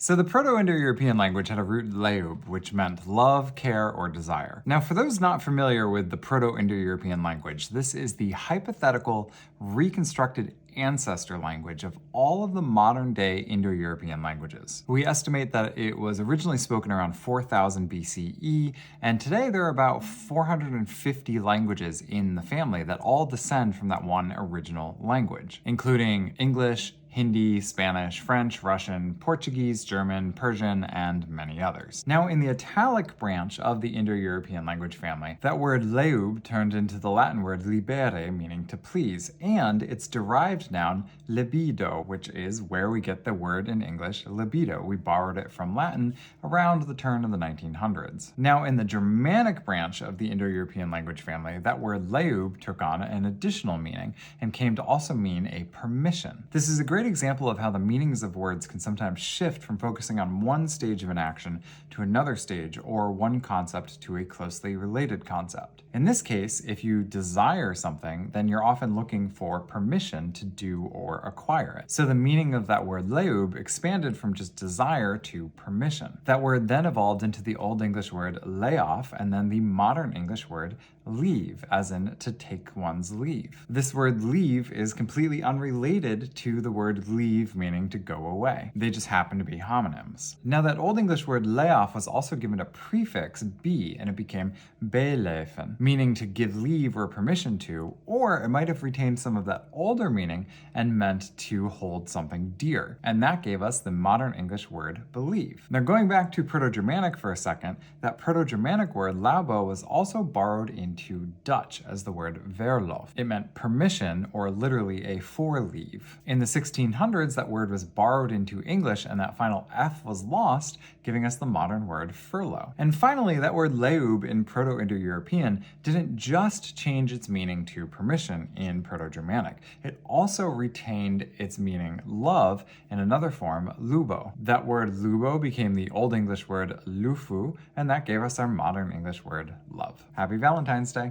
So the Proto-Indo-European language had a root leub, which meant love, care, or desire. Now, for those not familiar with the Proto-Indo-European language, this is the hypothetical, reconstructed ancestor language of all of the modern-day Indo-European languages. We estimate that it was originally spoken around 4000 BCE, and today there are about 450 languages in the family that all descend from that one original language, including English, Hindi, Spanish, French, Russian, Portuguese, German, Persian, and many others. Now, in the Italic branch of the Indo-European language family, that word leub turned into the Latin word libere, meaning to please, and its derived noun libido, which is where we get the word in English libido. We borrowed it from Latin around the turn of the 1900s. Now, in the Germanic branch of the Indo-European language family, that word leub took on an additional meaning and came to also mean a permission. This is a great example of how the meanings of words can sometimes shift from focusing on one stage of an action to another stage, or one concept to a closely related concept. In this case, if you desire something, then you're often looking for permission to do or acquire it. So the meaning of that word leub expanded from just desire to permission. That word then evolved into the Old English word lay off, and then the modern English word leave, as in to take one's leave. This word leave is completely unrelated to the word leave, meaning to go away. They just happen to be homonyms. Now, that Old English word lay off was also given a prefix b, and it became beleven, meaning to give leave or permission to, or it might have retained some of that older meaning and meant to hold something dear. And that gave us the modern English word believe. Now, going back to Proto-Germanic for a second, that Proto-Germanic word labo was also borrowed into Dutch as the word verlof. It meant permission, or literally a for leave. In the 1600s, that word was borrowed into English, and that final F was lost, giving us the modern word furlough. And finally, that word leub in Proto-Indo-European didn't just change its meaning to permission in Proto-Germanic. It also retained its meaning love in another form, lubo. That word lubo became the Old English word lufu, and that gave us our modern English word love. Happy Valentine's Day!